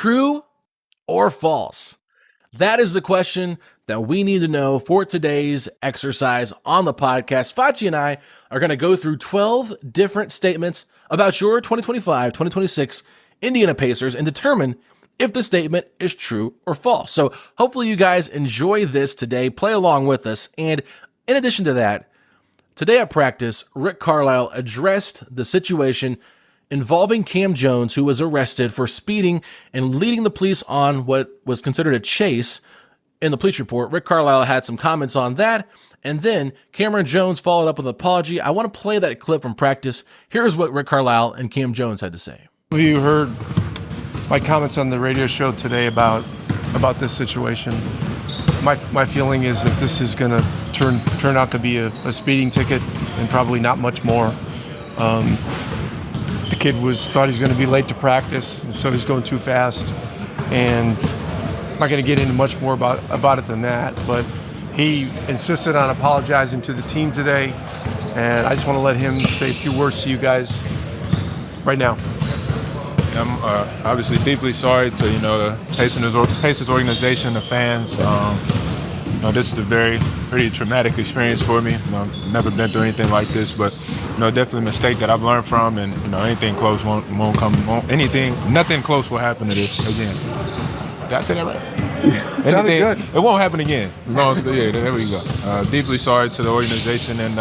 true or false? That is the question that we need to know for today's exercise on the podcast. Facci and I are going to go through 12 different statements about your 2025-2026 Indiana Pacers and determine if the statement is true or false. So hopefully you guys enjoy this today. Play along with us. And in addition to that, today at practice, Rick Carlisle addressed the situation involving Kam Jones, who was arrested for speeding and leading the police on what was considered a chase in the police report. Rick Carlisle had some comments on that, and then Cameron Jones followed up with an apology. I want to play that clip from practice. Here's what Rick Carlisle and Kam Jones had to say. Have you heard my comments on the radio show today about this situation? My feeling is that this is going to turn out to be a speeding ticket and probably not much more. The kid thought he was going to be late to practice, so he's going too fast. And I'm not going to get into much more about it than that, but he insisted on apologizing to the team today, and I just want to let him say a few words to you guys right now. I'm obviously deeply sorry to the Pacers organization, the fans. This is a pretty traumatic experience for me. I've never been through anything like this, but definitely a mistake that I've learned from, and anything close won't come. Nothing close will happen to this again. Did I say that right? Sounded good. It won't happen again. Yeah, there we go. Deeply sorry to the organization, and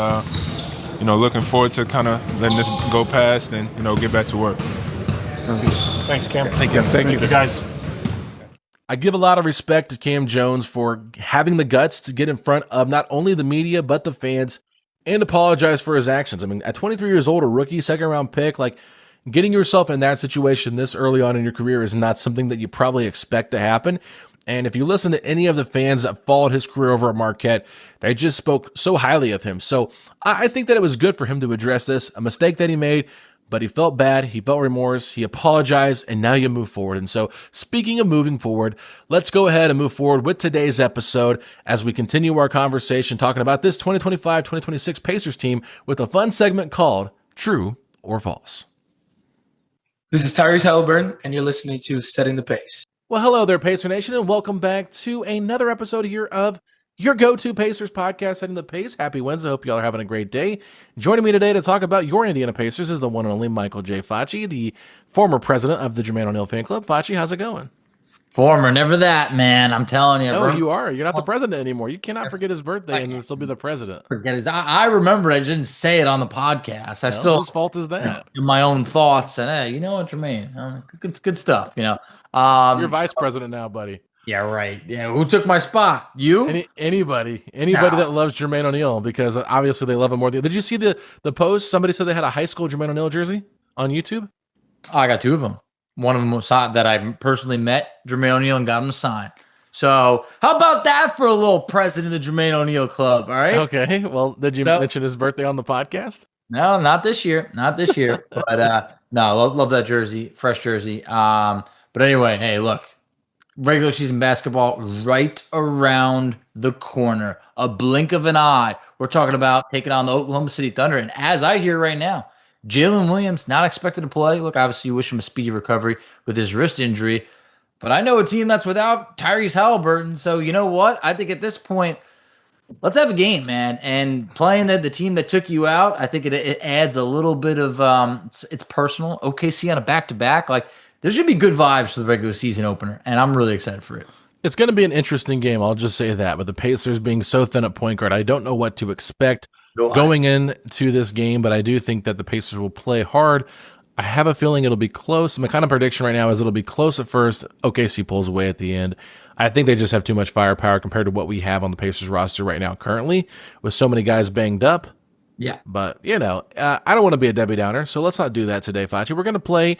looking forward to kind of letting this go past and get back to work. Thanks, Cam. Thank you guys. I give a lot of respect to Kam Jones for having the guts to get in front of not only the media, but the fans and apologize for his actions. I mean, at 23 years old, a rookie, second-round pick, getting yourself in that situation this early on in your career is not something that you probably expect to happen. And if you listen to any of the fans that followed his career over at Marquette, they just spoke so highly of him. So I think that it was good for him to address this, a mistake that he made, but he felt bad, he felt remorse, he apologized, and now you move forward. And so, speaking of moving forward, let's go ahead and move forward with today's episode as we continue our conversation talking about this 2025-2026 Pacers team with a fun segment called True or False. This is Tyrese Halliburton, and you're listening to Setting the Pace. Well, hello there, Pacer Nation, and welcome back to another episode here of your go-to Pacers podcast, Setting the Pace. Happy Wednesday. Hope y'all are having a great day. Joining me today to talk about your Indiana Pacers is the one and only Michael J. Facci, the former president of the Jermaine O'Neal fan club. Facci, how's it going? Former, never that, man. I'm telling you, no, bro. You are. You're not the president anymore. You cannot forget his birthday and still be the president. Forget his. I remember. I didn't say it on the podcast. Whose fault is that? In my own thoughts, and hey, you know what, Jermaine? Good stuff. You're vice president now, buddy. Yeah, right. Yeah, who took my spot? You? Anybody that loves Jermaine O'Neal, because obviously they love him more. Did you see the post? Somebody said they had a high school Jermaine O'Neal jersey on YouTube. Oh, I got two of them. One of them was that I personally met Jermaine O'Neal and got him to sign. So how about that for a little president of the Jermaine O'Neal Club? All right. Okay. Well, did you mention his birthday on the podcast? No, not this year. But no, love that jersey, fresh jersey. But anyway, hey, look. Regular season basketball right around the corner. A blink of an eye. We're talking about taking on the Oklahoma City Thunder. And as I hear right now, Jalen Williams not expected to play. Look, obviously you wish him a speedy recovery with his wrist injury. But I know a team that's without Tyrese Halliburton. So you know what? I think at this point, let's have a game, man. And playing the team that took you out, I think it adds a little bit of it's personal. OKC on a back-to-back. There should be good vibes for the regular season opener, and I'm really excited for it. It's going to be an interesting game, I'll just say that. But the Pacers being so thin at point guard, I don't know what to expect going into this game, but I do think that the Pacers will play hard. I have a feeling it'll be close. My kind of prediction right now is it'll be close at first. OKC pulls away at the end. I think they just have too much firepower compared to what we have on the Pacers roster right now currently, with so many guys banged up. Yeah. But, I don't want to be a Debbie Downer, so let's not do that today, Facci. We're going to play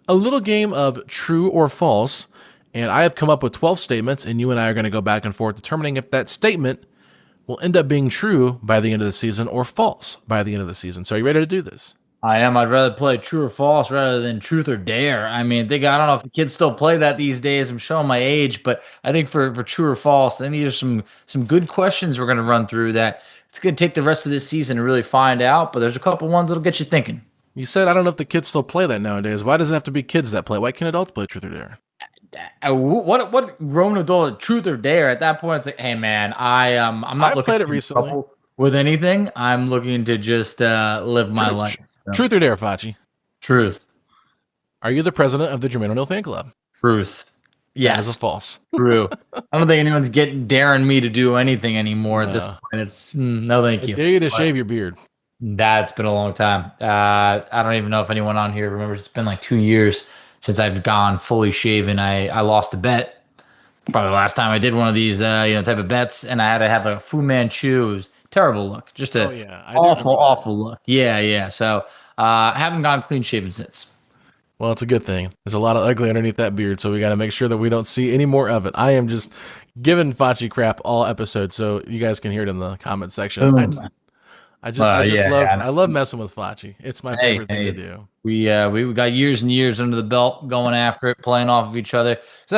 a little game of true or false, and I have come up with 12 statements, and you and I are going to go back and forth determining if that statement will end up being true by the end of the season or false by the end of the season. So are you ready to do this? I am. I'd rather play true or false rather than truth or dare. I mean, I don't know if the kids still play that these days. I'm showing my age, but I think for true or false, I think these are some good questions we're going to run through that it's going to take the rest of this season to really find out, but there's a couple ones that'll get you thinking. You said, I don't know if the kids still play that nowadays. Why does it have to be kids that play? Why can't adults play truth or dare? what grown adult, truth or dare? At that point, it's like, hey man, I'm not I've looking played it to get in recently. trouble with anything. I'm looking to just live my life. So, Truth or dare, Facci? truth, Are you the president of the Jermaine O'Neal fan club? truth. That is a Yes, false. true. I don't think anyone's daring me to do anything anymore at this No. point. It's no, thank I you. dare you to But shave your beard. that's been a long time. I don't even know if anyone on here remembers. It's been like 2 years since I've gone fully shaven. I lost a bet. Probably the last time I did one of these, type of bets, and I had to have a Fu Manchu. It was a terrible look, just a Oh yeah, I do remember that. awful look. Yeah. So I haven't gone clean shaven since. Well, it's a good thing. There's a lot of ugly underneath that beard, so we got to make sure that we don't see any more of it. I am just giving Facci crap all episode, so you guys can hear it in the comment section. Boom. I just Yeah, love yeah. I love messing with Facci. It's my favorite thing to Hey. do. We got years and years under the belt going after it, playing off of each other. So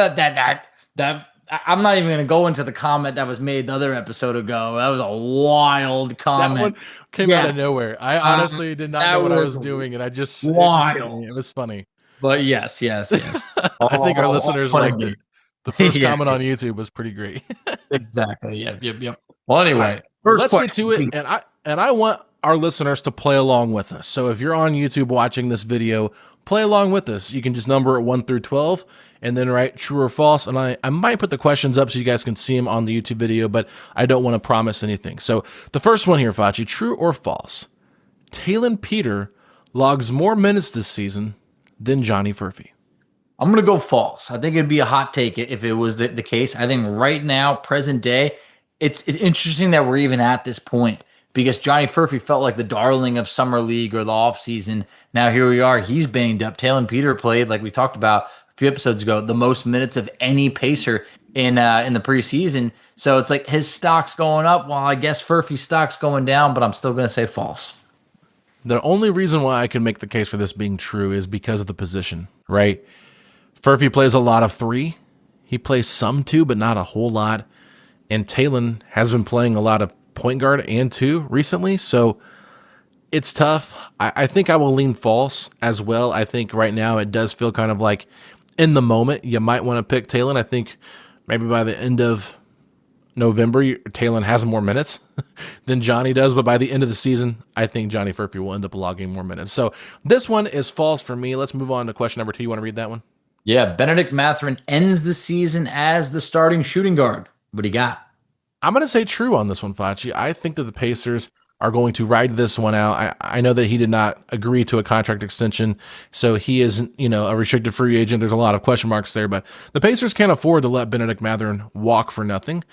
I'm not even going to go into the comment that was made the other episode ago. That was a wild comment. That one came out of nowhere. I honestly did not know what I was doing, and it just hit me. It was funny. But yes. I think our listeners liked it. The first Yeah. comment on YouTube was pretty great. Exactly. Yep. Well, anyway, Let's get to it, and I want our listeners to play along with us. So if you're on YouTube watching this video, play along with us. You can just number it 1 through 12 and then write true or false. And I might put the questions up so you guys can see them on the YouTube video, but I don't want to promise anything. So the first one here, Facci, true or false? Taelon Peter logs more minutes this season than Johnny Furphy. I'm going to go false. I think it'd be a hot take if it was the case. I think right now, present day, it's interesting that we're even at this point because Johnny Furphy felt like the darling of summer league or the offseason. Now here we are. He's banged up. Taelon Peter played, like we talked about a few episodes ago, the most minutes of any Pacer in the preseason. So it's like his stock's going up while I guess Furphy's stock's going down, but I'm still going to say false. The only reason why I can make the case for this being true is because of the position, right? Furphy plays a lot of 3. He plays some 2, but not a whole lot. And Taelon has been playing a lot of point guard and 2 recently, so it's tough. I think I will lean false as well. I think right now it does feel kind of like in the moment you might want to pick Taelon. I think maybe by the end of November, Taelon has more minutes than Johnny does, but by the end of the season, I think Johnny Furphy will end up logging more minutes. So this one is false for me. Let's move on to question number 2. You want to read that one? Yeah, Bennedict Mathurin ends the season as the starting shooting guard. What do you got? I'm going to say true on this one, Facci. I think that the Pacers are going to ride this one out. I know that he did not agree to a contract extension, so he is, a restricted free agent. There's a lot of question marks there, but the Pacers can't afford to let Bennedict Mathurin walk for nothing,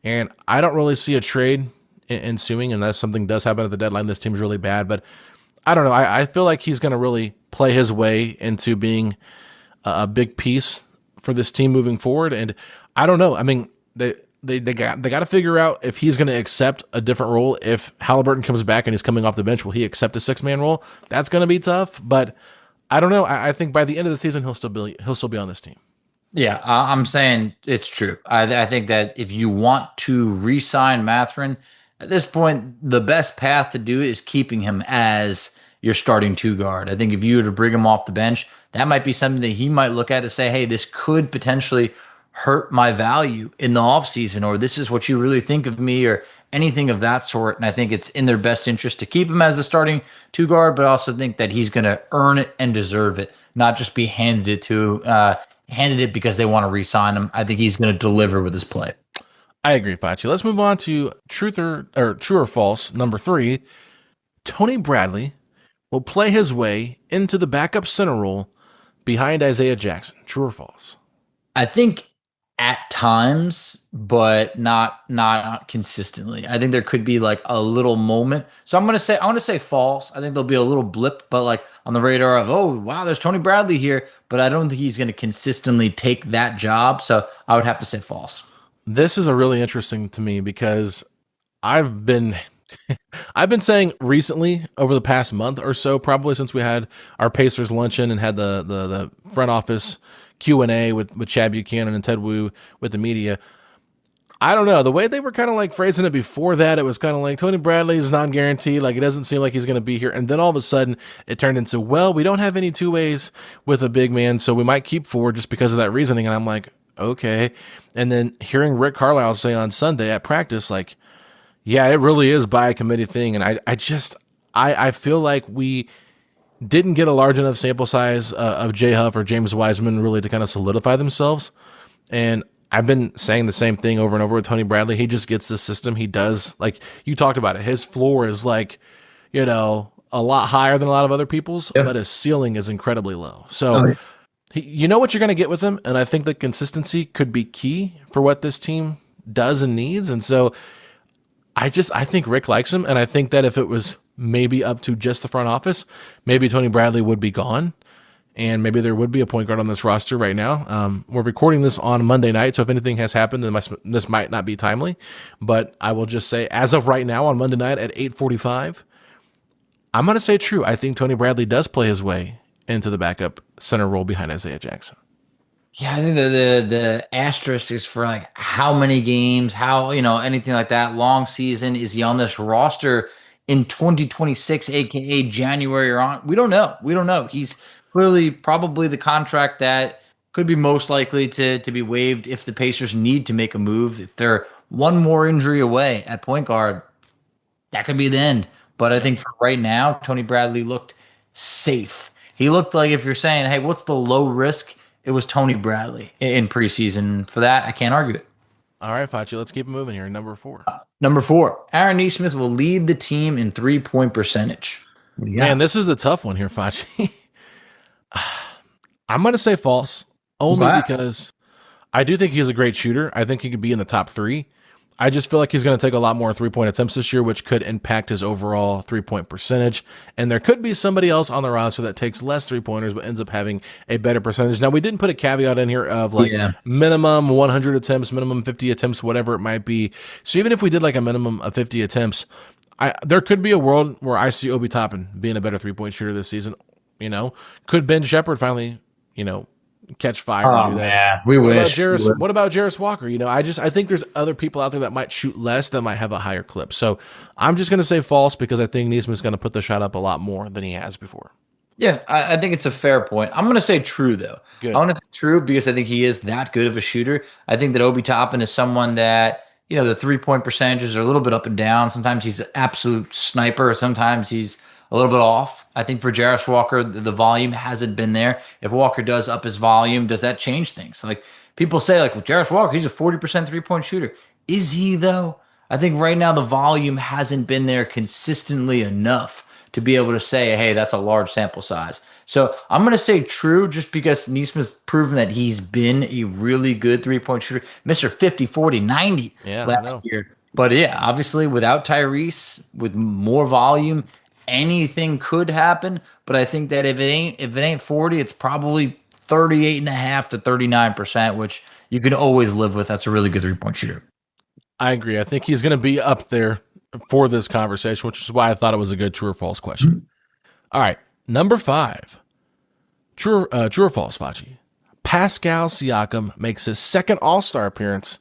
and I don't really see a trade ensuing unless something does happen at the deadline. This team's really bad, but I don't know. I feel like he's going to really play his way into being a big piece for this team moving forward, and I don't know. I mean, they got to figure out if he's going to accept a different role. If Halliburton comes back and he's coming off the bench, will he accept a 6-man role? That's going to be tough, but I don't know. I think by the end of the season, he'll still be on this team. Yeah, I'm saying it's true. I think that if you want to re-sign Mathurin, at this point, the best path to do it is keeping him as your starting 2 guard. I think if you were to bring him off the bench, that might be something that he might look at to say, hey, this could potentially hurt my value in the offseason, or this is what you really think of me, or anything of that sort. And I think it's in their best interest to keep him as the starting 2 guard, but I also think that he's going to earn it and deserve it, not just be handed it because they want to re-sign him. I think he's going to deliver with his play. I agree, Facci. Let's move on to true or false. Number 3, Tony Bradley will play his way into the backup center role behind Isaiah Jackson. True or false? I think at times, but not consistently. I think there could be like a little moment. So I'm gonna say false. I think there'll be a little blip, but like on the radar of, oh wow, there's Tony Bradley here, but I don't think he's gonna consistently take that job. So I would have to say false. This is a really interesting to me because I've been saying recently over the past month or so, probably since we had our Pacers luncheon and had the front office Q&A with Chad Buchanan and Ted Wu with the media, I don't know. The way they were kind of like phrasing it before that, it was kind of like Tony Bradley is non-guaranteed. Like, it doesn't seem like he's going to be here. And then all of a sudden, it turned into, well, we don't have any two ways with a big man, so we might keep Ford just because of that reasoning. And I'm like, okay. And then hearing Rick Carlisle say on Sunday at practice, like, yeah, it really is by a committee thing. And I feel like we didn't get a large enough sample size of Jay Huff or James Wiseman really to kind of solidify themselves. And I've been saying the same thing over and over with Tony Bradley. He just gets the system. He does, like you talked about it. His floor is like, a lot higher than a lot of other people's, but his ceiling is incredibly low. So you know what you're going to get with him. And I think the consistency could be key for what this team does and needs. And so I think Rick likes him. And I think that if it was maybe up to just the front office, maybe Tony Bradley would be gone. And maybe there would be a point guard on this roster right now. We're recording this on Monday night, so if anything has happened, then this might not be timely. But I will just say, as of right now on Monday night at 8:45, I'm going to say true. I think Tony Bradley does play his way into the backup center role behind Isaiah Jackson. Yeah, I think the asterisk is for like how many games, how, anything like that. Long season, is he on this roster in 2026, aka January or on? We don't know. He's clearly probably the contract that could be most likely to be waived if the Pacers need to make a move. If they're one more injury away at point guard, that could be the end. But I think for right now, Tony Bradley looked safe. He looked like, if you're saying, hey, what's the low risk? It was Tony Bradley in preseason. For that, I can't argue it. All right, Facci, let's keep it moving here. Number 4. Number 4, Aaron Nesmith will lead the team in three-point percentage. Man, this is the tough one here, Facci. I'm going to say false, only because I do think he's a great shooter. I think he could be in the top 3. I just feel like he's going to take a lot more three-point attempts this year, which could impact his overall three-point percentage. And there could be somebody else on the roster that takes less three-pointers but ends up having a better percentage. Now, we didn't put a caveat in here of minimum 100 attempts, minimum 50 attempts, whatever it might be. So even if we did like a minimum of 50 attempts, there could be a world where I see Obi Toppin being a better three-point shooter this season. Could Ben Shepherd finally, catch fire and do that? Yeah, we wish. What about Jarris Walker? I think there's other people out there that might shoot less that might have a higher clip. So I'm just going to say false because I think Nesmith's going to put the shot up a lot more than he has before. Yeah, I think it's a fair point. I'm going to say true, though. Good. I want to say true because I think he is that good of a shooter. I think that Obi Toppin is someone that, the three-point percentages are a little bit up and down. Sometimes he's an absolute sniper. Sometimes he's a little bit off. I think for Jarris Walker, the volume hasn't been there. If Walker does up his volume, does that change things? Like, people say, like, well, Jarris Walker, he's a 40% three-point shooter. Is he, though? I think right now the volume hasn't been there consistently enough to be able to say, hey, that's a large sample size. So I'm going to say true just because Nesmith's proven that he's been a really good three-point shooter. Mr. 50, 40, 90 last year. But, yeah, obviously without Tyrese, with more volume, anything could happen, but I think that if it ain't 40, it's probably 38.5 to 39%, which you can always live with. That's a really good three-point shooter. I agree. I think he's going to be up there for this conversation, which is why I thought it was a good true or false question. All right, number 5. True or false, Facci? Pascal Siakam makes his second All-Star appearance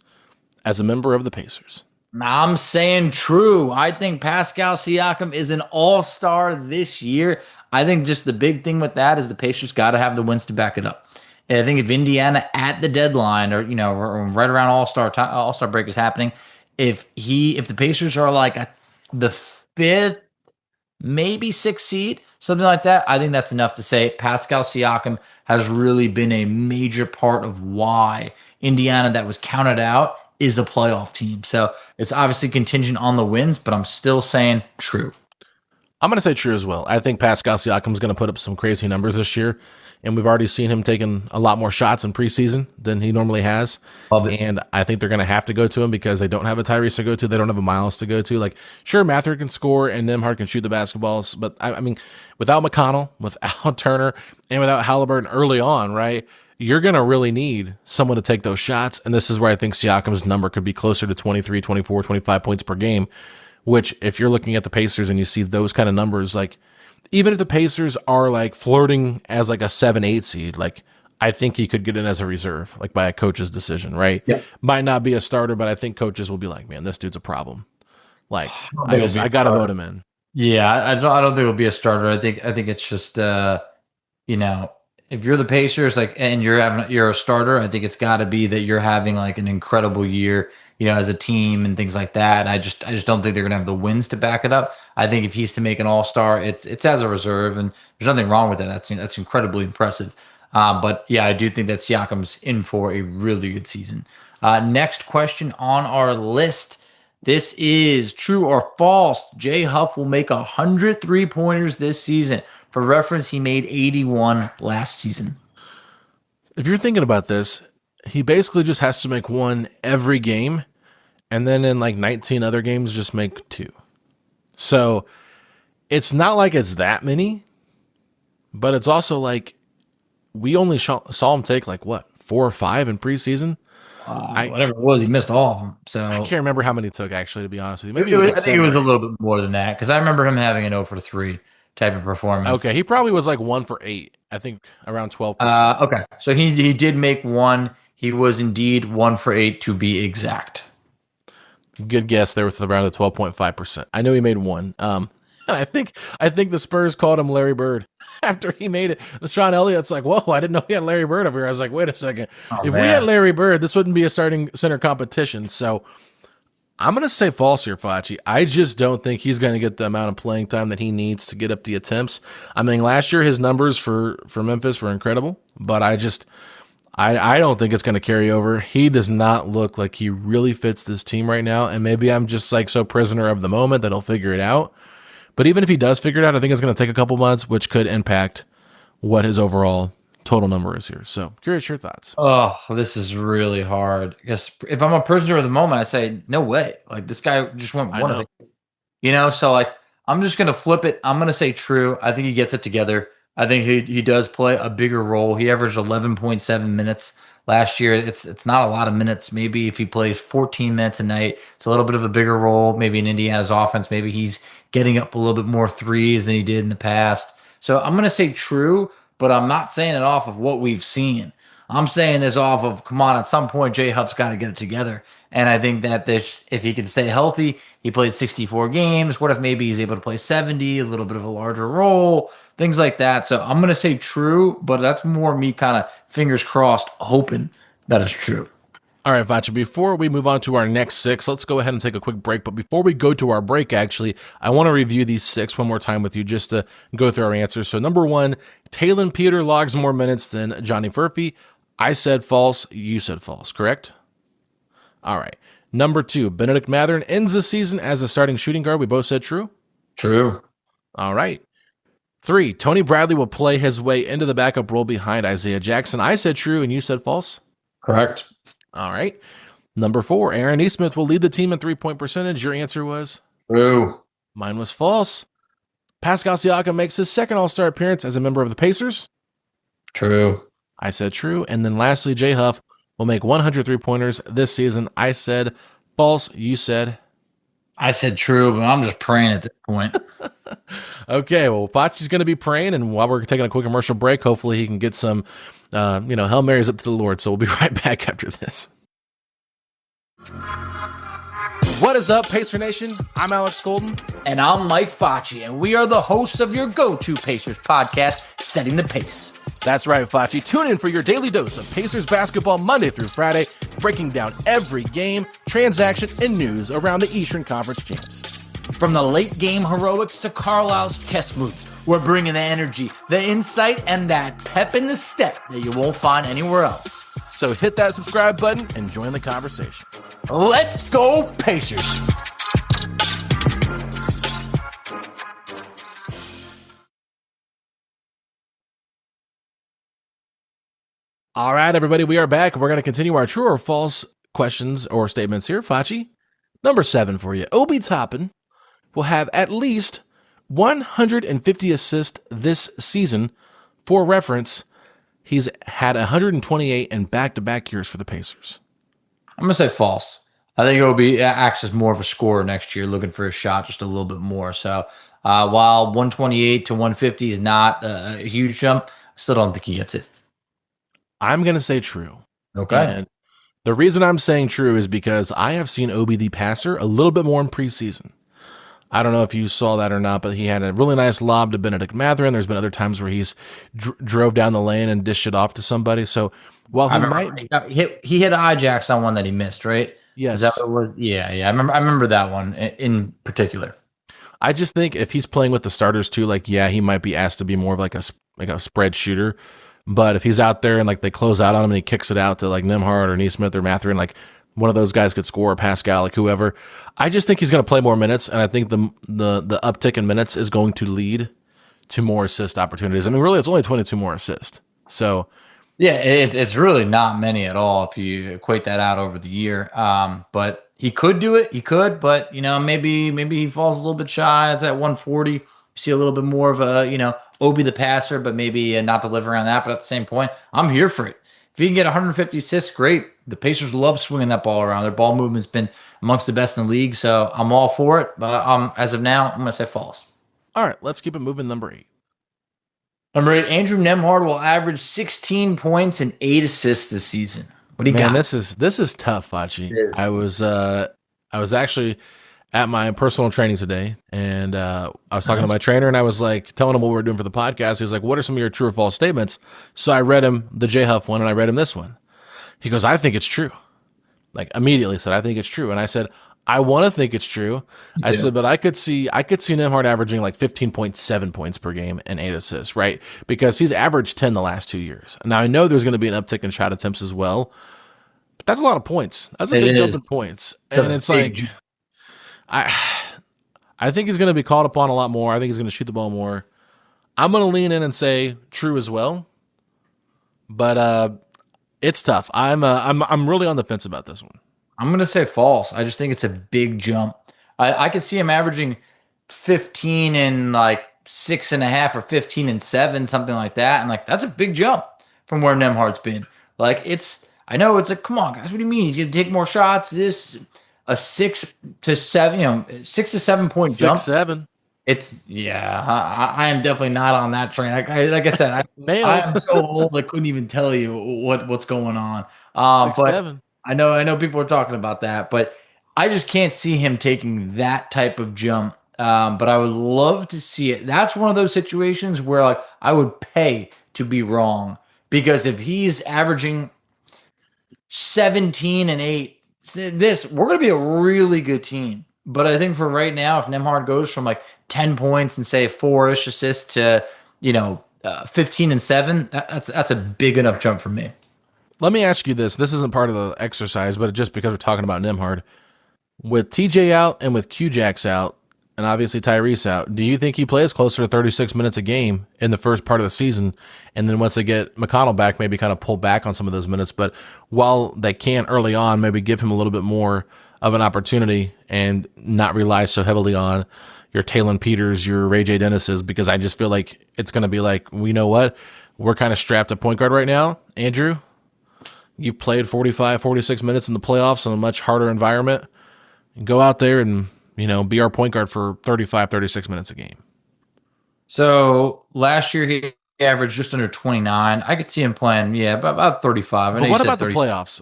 as a member of the Pacers. I'm saying true. I think Pascal Siakam is an all-star this year. I think just the big thing with that is the Pacers got to have the wins to back it up. And I think if Indiana at the deadline or, right around all-star break is happening, if the Pacers are like the 5th, maybe 6th seed, something like that, I think that's enough to say Pascal Siakam has really been a major part of why Indiana, that was counted out, is a playoff team. So it's obviously contingent on the wins, but I'm still saying true. I'm going to say true as well. I think Pascal Siakam is going to put up some crazy numbers this year, and we've already seen him taking a lot more shots in preseason than he normally has. And I think they're going to have to go to him because they don't have a Tyrese to go to. They don't have a Miles to go to. Like, sure, Mathurin can score and Nembhard can shoot the basketballs, but I mean, without McConnell, without Turner, and without Halliburton early on, right, you're going to really need someone to take those shots. And this is where I think Siakam's number could be closer to 23, 24, 25 points per game, which if you're looking at the Pacers and you see those kind of numbers, like even if the Pacers are like flirting as like a 7-8 seed, like I think he could get in as a reserve, like by a coach's decision, right? Yeah. Might not be a starter, but I think coaches will be like, man, this dude's a problem. Like, think it'll be I a got to starter. vote him in. Yeah, I don't think it'll be a starter. I think it's just you know, if you're the Pacers, like, and you're a starter, I think it's got to be that you're having like an incredible year, you know, as a team and things like that. And I just don't think they're gonna have the wins to back it up. I think if he's to make an All-Star, it's as a reserve, and there's nothing wrong with that. That's incredibly impressive. But yeah, I do think that Siakam's in for a really good season. Next question on our list. This is true or false. Jay Huff will make 100 3-pointers this season. For reference, he made 81 last season. If you're thinking about this, he basically just has to make one every game, and then in like 19 other games, just make 2. So it's not like it's that many, but it's also like we only saw him take like what, 4 or 5 in preseason. Whatever it was, he missed all of them. So I can't remember how many he took, actually, to be honest with you. Maybe I think it was a little bit more than that, because I remember him having an 0 for 3 type of performance. Okay, he probably was like 1 for 8. I think around 12%. Okay, so he did make 1. He was indeed 1 for 8 to be exact. Good guess there with around the 12.5%. I know he made 1. I think the Spurs called him Larry Bird after he made it. Sean Elliott's like, whoa, I didn't know he had Larry Bird over here. I was like, wait a second. If we had Larry Bird, this wouldn't be a starting center competition. So I'm going to say false here, Facci. I just don't think he's going to get the amount of playing time that he needs to get up the attempts. I mean, last year his numbers for Memphis were incredible, but I don't think it's going to carry over. He does not look like he really fits this team right now, and maybe I'm just like so prisoner of the moment that he'll figure it out. But even if he does figure it out, I think it's going to take a couple months, which could impact what his overall total number is here. So curious your thoughts. Oh, this is really hard. I guess if I'm a prisoner of the moment, I say, no way. Like, this guy just went one of the, you know, so like, I'm just going to flip it. I'm going to say true. I think he gets it together. I think he does play a bigger role. He averaged 11.7 minutes last year. It's not a lot of minutes. Maybe if he plays 14 minutes a night, it's a little bit of a bigger role. Maybe in Indiana's offense, maybe he's getting up a little bit more threes than he did in the past. So I'm going to say true, but I'm not saying it off of what we've seen. I'm saying this off of, come on, at some point, Jay Huff's got to get it together. And I think that if he can stay healthy, he played 64 games. What if maybe he's able to play 70, a little bit of a larger role, things like that. So I'm going to say true, but that's more me kind of fingers crossed, hoping that it's true. All right, Facci, before we move on to our next 6, let's go ahead and take a quick break. But before we go to our break, actually, I want to review these 6 one more time with you just to go through our answers. So number 1, Taelon Peter logs more minutes than Johnny Furphy. I said false. You said false, correct? All right. Number 2, Bennedict Mathurin ends the season as a starting shooting guard. We both said true? True. All right. 3, Tony Bradley will play his way into the backup role behind Isaiah Jackson. I said true, and you said false? Correct. All right. Number 4, Aaron Nesmith will lead the team in three-point percentage. Your answer was? True. Mine was false. Pascal Siakam makes his second All-Star appearance as a member of the Pacers. True. I said true. And then lastly, Jay Huff will make 100 3-pointers this season. I said false. You said? I said true, but I'm just praying at this point. Okay, well, Facci's going to be praying, and while we're taking a quick commercial break, hopefully he can get some, Hail Marys up to the Lord. So we'll be right back after this. What is up, Pacer Nation? I'm Alex Golden. And I'm Mike Facci, and we are the hosts of your go-to Pacers podcast, Setting the Pace. That's right, Facci. Tune in for your daily dose of Pacers basketball Monday through Friday, breaking down every game, transaction, and news around the Eastern Conference champs. From the late-game heroics to Carlisle's chess moves, we're bringing the energy, the insight, and that pep in the step that you won't find anywhere else. So hit that subscribe button and join the conversation. Let's go, Pacers! All right, everybody, we are back. We're going to continue our true or false questions or statements here. Facci, number 7 for you. Obi Toppin will have at least 150 assists this season. For reference, he's had 128 in back-to-back years for the Pacers. I'm going to say false. I think Obi acts as more of a scorer next year, looking for a shot just a little bit more. So while 128 to 150 is not a huge jump, I still don't think he gets it. I'm going to say true. Okay. And the reason I'm saying true is because I have seen Obi the passer a little bit more in preseason. I don't know if you saw that or not, but he had a really nice lob to Bennedict Mathurin. There's been other times where he's drove down the lane and dished it off to somebody. So while he he hit Ajax on one that he missed, right? Yes. Is that what it was? Yeah. I remember that one in particular. I just think if he's playing with the starters too, like, yeah, he might be asked to be more of like a spread shooter. But if he's out there and like they close out on him and he kicks it out to like Nembhard or Nesmith or Mathurin, like one of those guys could score, or Pascal, like whoever. I just think he's going to play more minutes, and I think the uptick in minutes is going to lead to more assist opportunities. I mean, really, it's only 22 more assists. So, yeah, it's really not many at all if you equate that out over the year. But he could do it. He could, but maybe he falls a little bit shy. It's at 140. You see a little bit more of a Obi the passer, but maybe not delivering on that. But at the same point, I'm here for it. If you can get 150 assists, great. The Pacers love swinging that ball around. Their ball movement's been amongst the best in the league, so I'm all for it. But as of now, I'm going to say false. All right, let's keep it moving. Number 8. Number 8, Andrew Nembhard will average 16 points and 8 assists this season. What do you got? This is tough, Facci. I was actually at my personal training today, and I was talking to my trainer, and I was like telling him what we were doing for the podcast. He was like, "What are some of your true or false statements?" So I read him the J Huff one, and I read him this one. He goes, "I think it's true." Like immediately said, "I think it's true," and I said, "I want to think it's true." I said, "But I could see Nembhard averaging like 15.7 points per game and 8 assists, right? Because he's averaged 10 the last 2 years. Now I know there's going to be an uptick in shot attempts as well, but that's a lot of points. That's a big jump in points, and it's like." I think he's going to be called upon a lot more. I think he's going to shoot the ball more. I'm going to lean in and say true as well, but it's tough. I'm really on the fence about this one. I'm going to say false. I just think it's a big jump. I could see him averaging 15 and like 6.5 or 15 and 7, something like that, and like that's a big jump from where Nembhard's been. Like I know it's like, come on guys, what do you mean he's going to take more shots? A 6 to 7, 6 to 7 point jump. 6-7. It's I am definitely not on that train. Like I said, I'm so old I couldn't even tell you what's going on. 6-7. I know people are talking about that, but I just can't see him taking that type of jump. But I would love to see it. That's one of those situations where like I would pay to be wrong, because if he's averaging 17 and 8. We're going to be a really good team. But I think for right now, if Nembhard goes from like 10 points and say 4-ish assists to, 15 and 7, that's a big enough jump for me. Let me ask you this. This isn't part of the exercise, but just because we're talking about Nembhard. With TJ out and with Q-Jax out, and obviously Tyrese out, do you think he plays closer to 36 minutes a game in the first part of the season? And then once they get McConnell back, maybe kind of pull back on some of those minutes. But while they can early on, maybe give him a little bit more of an opportunity and not rely so heavily on your Taelon Peters, your Ray J. Dennis's, because I just feel like it's going to be like, you know what? We're kind of strapped at point guard right now. Andrew, you've played 45, 46 minutes in the playoffs in a much harder environment. Go out there and be our point guard for 35, 36 minutes a game. So last year he averaged just under 29. I could see him playing, about 35. But what about the playoffs?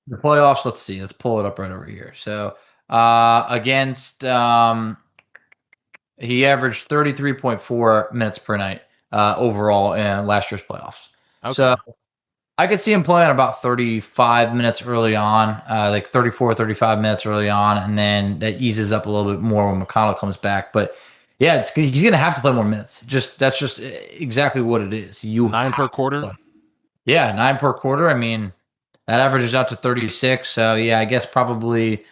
The playoffs, let's see. Let's pull it up right over here. So against, he averaged 33.4 minutes per night overall in last year's playoffs. Okay. So I could see him playing about 35 minutes early on, like 34, 35 minutes early on, and then that eases up a little bit more when McConnell comes back. But yeah, he's going to have to play more minutes. That's just exactly what it is. 9 per quarter? Yeah, 9 per quarter. I mean, that averages out to 36. So yeah, I guess probably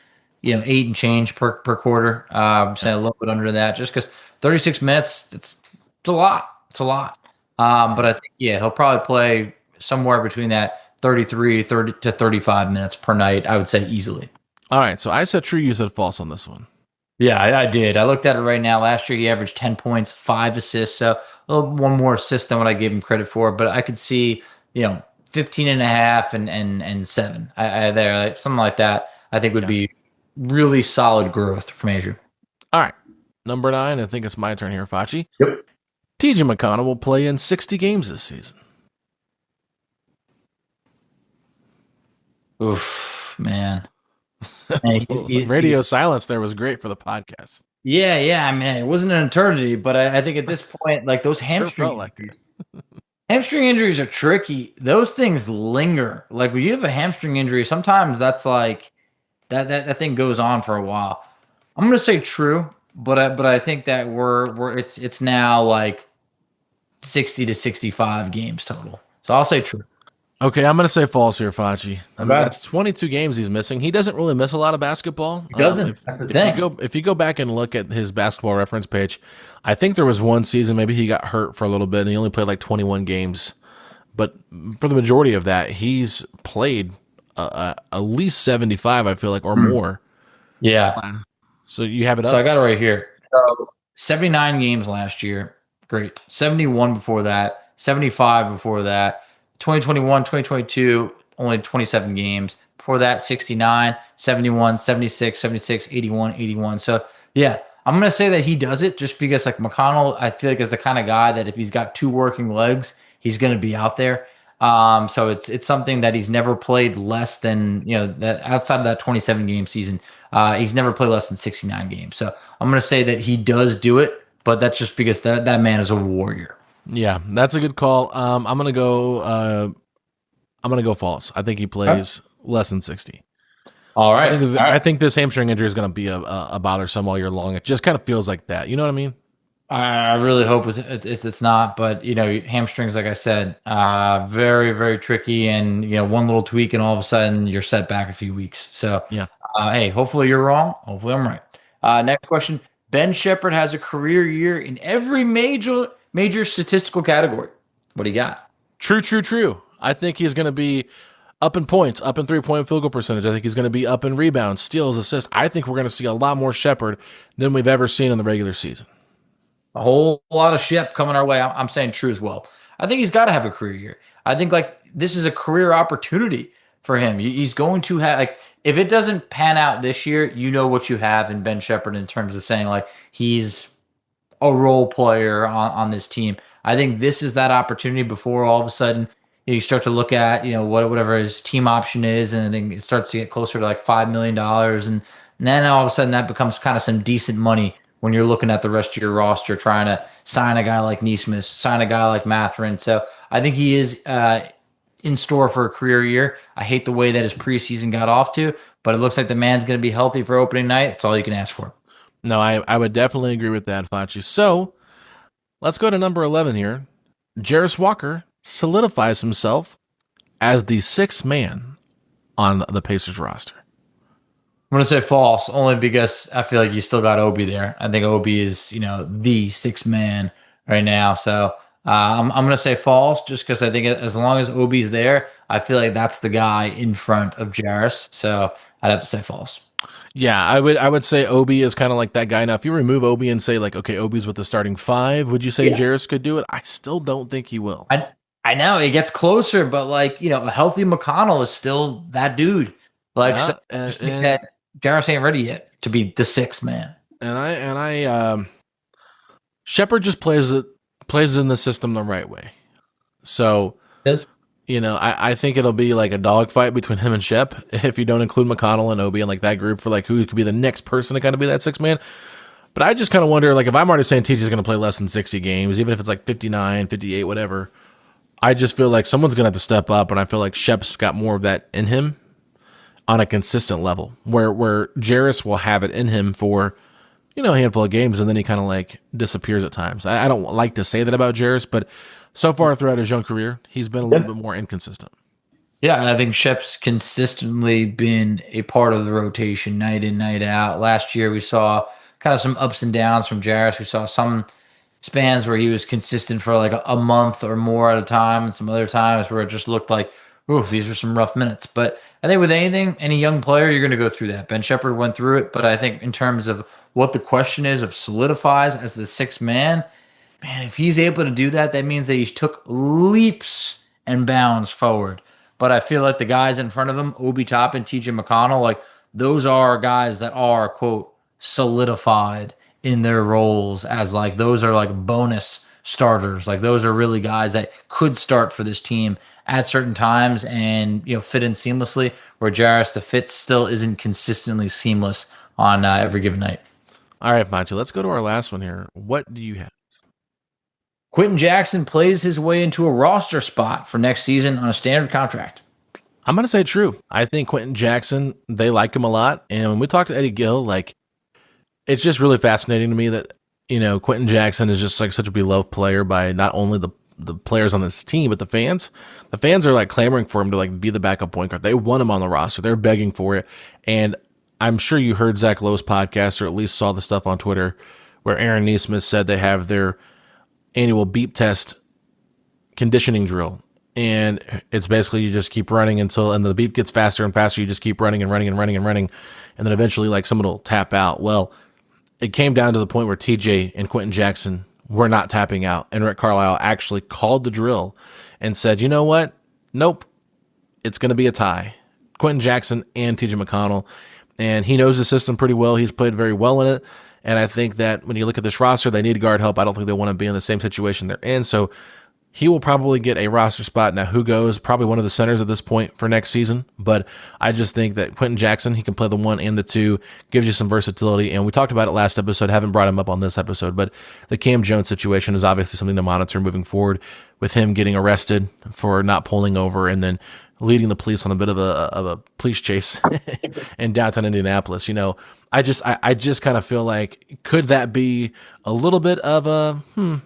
8 and change per quarter. I'm saying a little bit under that, just because 36 minutes, it's a lot. It's a lot. But I think he'll probably play somewhere between that 30 to 35 minutes per night, I would say easily. All right, so I said true, you said false on this one. Yeah, I did. I looked at it right now. Last year, he averaged 10 points, 5 assists, so one more assist than what I gave him credit for. But I could see, 15 and a half and 7 there, like something like that. I think would be really solid growth from Andrew. All right, number 9. I think it's my turn here, Facci. Yep. TJ McConnell will play in 60 games this season. Oof, man. And Radio silence there was great for the podcast. yeah. I mean, it wasn't an eternity, but I think at this point, like those Sure felt like it. hamstring injuries are tricky. Those things linger. Like when you have a hamstring injury, sometimes that's like that thing goes on for a while. I'm gonna say true, but I think that it's now like 60 to 65 games total. So I'll say true. Okay, I'm going to say false here, Facci. I mean, Okay. that's 22 games he's missing. He doesn't really miss a lot of basketball. He doesn't. That's the thing. If you go back and look at his basketball reference page, I think there was one season maybe he got hurt for a little bit and he only played like 21 games. But for the majority of that, he's played at least 75, I feel like, or more. Yeah. So you have it up. So I got it right here. So 79 games last year. Great. 71 before that. 75 before that. 2021, 2022, only 27 games. Before that, 69, 71, 76, 76, 81, 81. So, yeah, I'm going to say that he does it just because, like, McConnell, I feel like is the kind of guy that if he's got two working legs, he's going to be out there. So it's something that he's never played less than, that outside of that 27 game season, he's never played less than 69 games. So I'm going to say that he does do it, but that's just because that man is a warrior. Yeah, that's a good call. I'm gonna go false. I think he plays less than 60. All right. I think this hamstring injury is gonna be a bothersome all year long. It just kind of feels like that. You know what I mean? I really hope it's not, but hamstrings, like I said, very, very tricky, and one little tweak and all of a sudden you're set back a few weeks. So yeah, hey, hopefully you're wrong. Hopefully I'm right. Next question: Ben Shepherd has a career year in every major statistical category. What do you got? True. I think he's going to be up in points, up in 3-point field goal percentage. I think he's going to be up in rebounds, steals, assists. I think we're going to see a lot more Shepherd than we've ever seen in the regular season. A whole lot of Shep coming our way. I'm saying true as well. I think he's got to have a career year. I think this is a career opportunity for him. He's going to have, if it doesn't pan out this year, you know what you have in Ben Shepherd in terms of saying he's a role player on this team. I think this is that opportunity before all of a sudden you start to look at whatever his team option is, and I think it starts to get closer to like $5 million, and then all of a sudden that becomes kind of some decent money when you're looking at the rest of your roster, trying to sign a guy like Nesmith, sign a guy like Mathurin. So I think he is in store for a career year. I hate the way that his preseason got off to, but it looks like the man's going to be healthy for opening night. That's all you can ask for. No, I would definitely agree with that, Facci. So let's go to number 11 here. Jarace Walker solidifies himself as the sixth man on the Pacers roster. I'm going to say false, only because I feel like you still got Obi there. I think Obi is, the sixth man right now. So I'm going to say false just because I think as long as Obi's there, I feel like that's the guy in front of Jarace. So I'd have to say false. Yeah, I would say Obi is kind of like that guy. Now, if you remove Obi and say okay, Obi's with the starting five, would you say Jarace could do it? I still don't think he will. I know it gets closer, but a healthy McConnell is still that dude. That Jarace ain't ready yet to be the sixth man. And Shepherd just plays in the system the right way. So I think it'll be like a dogfight between him and Shep if you don't include McConnell and Obi and that group for who could be the next person to kind of be that sixth man. But I just kind of wonder, if I'm already saying TJ's going to play less than 60 games, even if it's 59, 58, whatever, I just feel like someone's going to have to step up, and I feel like Shep's got more of that in him on a consistent level, where Jarace will have it in him for a handful of games, and then he kind of disappears at times. I don't like to say that about Jarace, but so far throughout his young career, he's been a little bit more inconsistent. Yeah, I think Shep's consistently been a part of the rotation night in, night out. Last year, we saw kind of some ups and downs from Jarace. We saw some spans where he was consistent for a month or more at a time, and some other times where it just looked like, ooh, these are some rough minutes. But I think with any young player, you're going to go through that. Ben Shepherd went through it, but I think in terms of what the question is of solidifies as the sixth man, man, if he's able to do that, that means that he took leaps and bounds forward. But I feel like the guys in front of him, Obi Toppin, TJ McConnell, those are guys that are, quote, solidified in their roles as those are bonus starters. Like those are really guys that could start for this team at certain times and fit in seamlessly. Where Jairus, the fit still isn't consistently seamless on every given night. All right, Macho, let's go to our last one here. What do you have? Quentin Jackson plays his way into a roster spot for next season on a standard contract. I'm going to say true. I think Quentin Jackson, they like him a lot. And when we talked to Eddie Gill, like, it's just really fascinating to me that, Quentin Jackson is just like such a beloved player by not only the players on this team, but the fans. The fans are like clamoring for him to like be the backup point guard. They want him on the roster. They're begging for it. And I'm sure you heard Zach Lowe's podcast or at least saw the stuff on Twitter where Aaron Nesmith said they have their annual beep test conditioning drill. And it's basically you just keep running and the beep gets faster and faster. You just keep running and running and running and running. And then eventually like someone will tap out. Well, it came down to the point where TJ and Quentin Jackson were not tapping out. And Rick Carlisle actually called the drill and said, you know what? Nope. It's going to be a tie. Quentin Jackson and TJ McConnell. And he knows the system pretty well. He's played very well in it. And I think that when you look at this roster, they need guard help. I don't think they want to be in the same situation they're in. So he will probably get a roster spot. Now, who goes? Probably one of the centers at this point for next season. But I just think that Quentin Jackson, he can play the 1 and the 2, gives you some versatility. And we talked about it last episode. Haven't brought him up on this episode. But the Kam Jones situation is obviously something to monitor moving forward with him getting arrested for not pulling over and then leading the police on a bit of a police chase in downtown Indianapolis. I just kind of feel like, could that be a little bit of a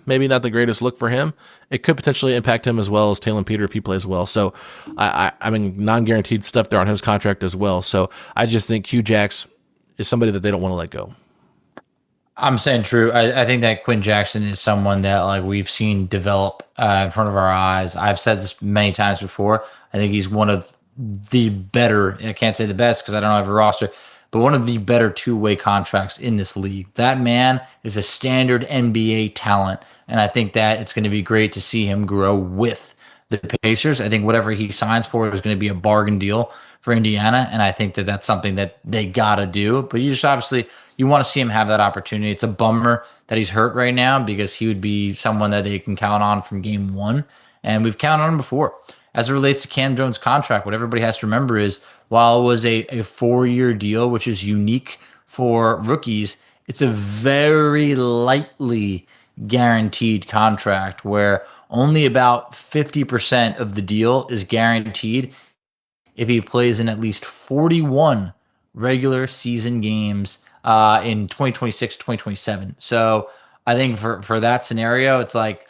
maybe not the greatest look for him? It could potentially impact him as well as Taelon Peter if he plays well. So I mean, non-guaranteed stuff there on his contract as well. So I just think Q Jax is somebody that they don't want to let go. I'm saying true. I think that Quentin Jackson is someone that like we've seen develop in front of our eyes. I've said this many times before. I think he's one of the better, I can't say the best because I don't have a roster, but one of the better two-way contracts in this league. That man is a standard NBA talent, and I think that it's going to be great to see him grow with the Pacers. I think whatever he signs for is going to be a bargain deal for Indiana, and I think that that's something that they got to do. But you just obviously you want to see him have that opportunity. It's a bummer that he's hurt right now because he would be someone that they can count on from game one, and we've counted on him before. As it relates to Kam Jones' contract, what everybody has to remember is while it was a 4-year deal, which is unique for rookies, it's a very lightly guaranteed contract where only about 50% of the deal is guaranteed if he plays in at least 41 regular season games in 2026, 2027. So I think for that scenario, it's like,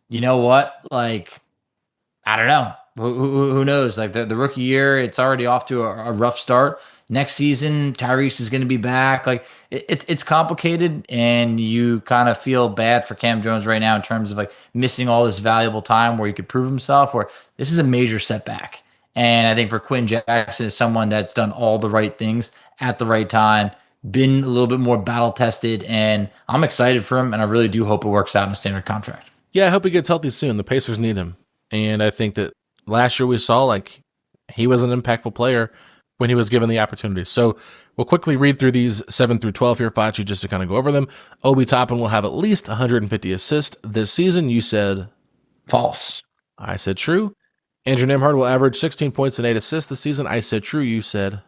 you know what? Like, I don't know. Who knows? Like the rookie year, it's already off to a rough start. Next season, Tyrese is going to be back. Like it's complicated, and you kind of feel bad for Kam Jones right now in terms of like missing all this valuable time where he could prove himself. Where this is a major setback, and I think for Quentin Jackson is someone that's done all the right things at the right time, been a little bit more battle tested, and I'm excited for him, and I really do hope it works out in a standard contract. Yeah, I hope he gets healthy soon. The Pacers need him, and I think that last year we saw like he was an impactful player when he was given the opportunity. So we'll quickly read through these 7 through 12 here, Facci, just to kind of go over them. Obi Toppin will have at least 150 assists this season. You said false. I said true. Andrew Nembhard will average 16 points and 8 assists this season. I said true. You said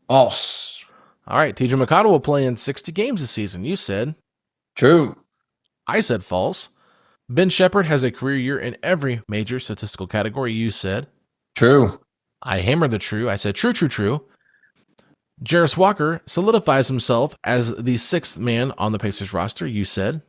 false. All right. TJ McConnell will play in 60 games this season. You said true. I said false. Ben Shepherd has a career year in every major statistical category. You said true. I hammered the true. I said true, true, true. Jarris Walker solidifies himself as the 6th man on the Pacers roster. You said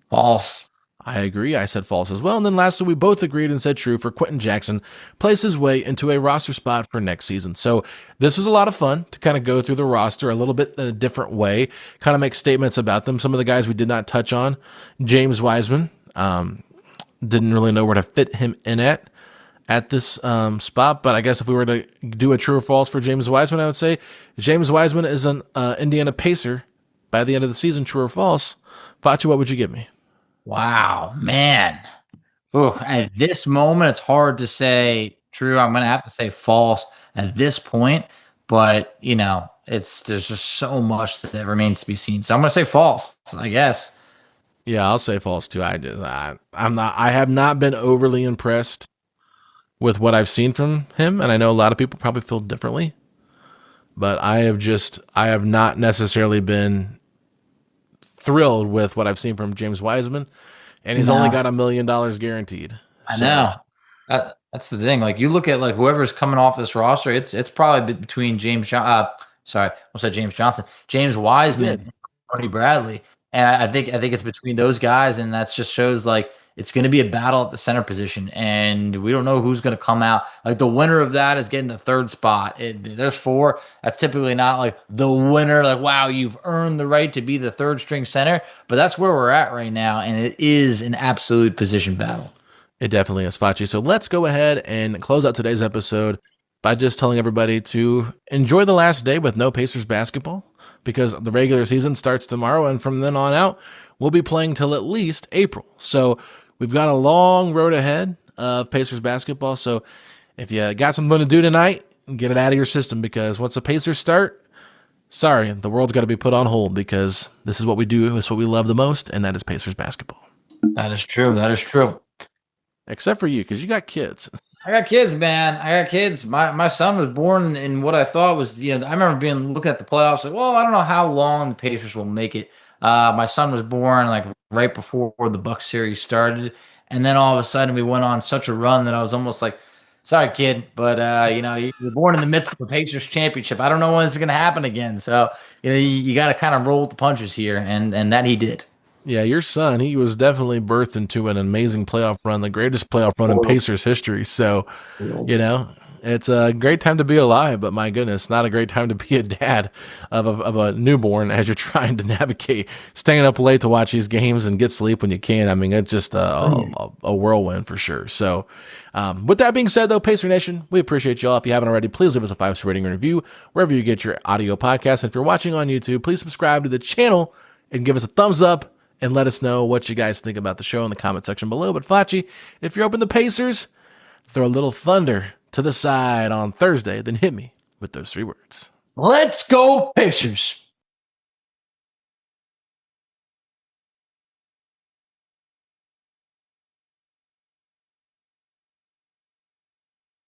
false. I agree. I said false as well. And then lastly, we both agreed and said true for Quentin Jackson plays his way into a roster spot for next season. So this was a lot of fun to kind of go through the roster a little bit in a different way, kind of make statements about them. Some of the guys we did not touch on. James Wiseman, didn't really know where to fit him in at this spot, but I guess if we were to do a true or false for James Wiseman, I would say James Wiseman is an Indiana Pacer by the end of the season. True or false? Facci, what would you give me? Wow, man. Ooh, at this moment, it's hard to say true. I'm going to have to say false at this point, but there's just so much that remains to be seen. So I'm going to say false, I guess. Yeah, I'll say false too. I have not been overly impressed with what I've seen from him, and I know a lot of people probably feel differently. But I have not necessarily been thrilled with what I've seen from James Wiseman, and he's only got $1 million guaranteed. I know. That's the thing. Like you look at like whoever's coming off this roster, it's probably between James Johnson, James Wiseman, and Tony Bradley, and I think it's between those guys, and that just shows like it's going to be a battle at the center position, and we don't know who's going to come out. Like the winner of that is getting the third spot. There's 4. That's typically not like the winner. Like wow, you've earned the right to be the third string center, but that's where we're at right now, and it is an absolute position battle. It definitely is, Facci. So let's go ahead and close out today's episode by just telling everybody to enjoy the last day with no Pacers basketball, because the regular season starts tomorrow, and from then on out, we'll be playing till at least April. So we've got a long road ahead of Pacers basketball. So if you got something to do tonight, get it out of your system, because once the Pacers start, sorry, the world's got to be put on hold, because this is what we do. It's what we love the most, and that is Pacers basketball. That is true. That is true. Except for you, because you got kids. I got kids, man. I got kids. My son was born in what I thought was, I remember looking at the playoffs, like, well, I don't know how long the Pacers will make it. My son was born like right before the Bucks series started, and then all of a sudden we went on such a run that I was almost like, sorry, kid, but you're born in the midst of the Pacers championship. I don't know when it's going to happen again. So you got to kind of roll with the punches here, and that he did. Yeah, your son, he was definitely birthed into an amazing playoff run, the greatest playoff run in Pacers history. So, it's a great time to be alive, but my goodness, not a great time to be a dad of a newborn as you're trying to navigate staying up late to watch these games and get sleep when you can. I mean, it's just a whirlwind for sure. So, with that being said, though, Pacer Nation, we appreciate y'all. If you haven't already, please leave us a 5-star rating and review wherever you get your audio podcast. And if you're watching on YouTube, please subscribe to the channel and give us a thumbs up. And let us know what you guys think about the show in the comment section below. But Facci, if you're up in the Pacers, throw a little thunder to the side on Thursday, then hit me with those 3 words. Let's go Pacers.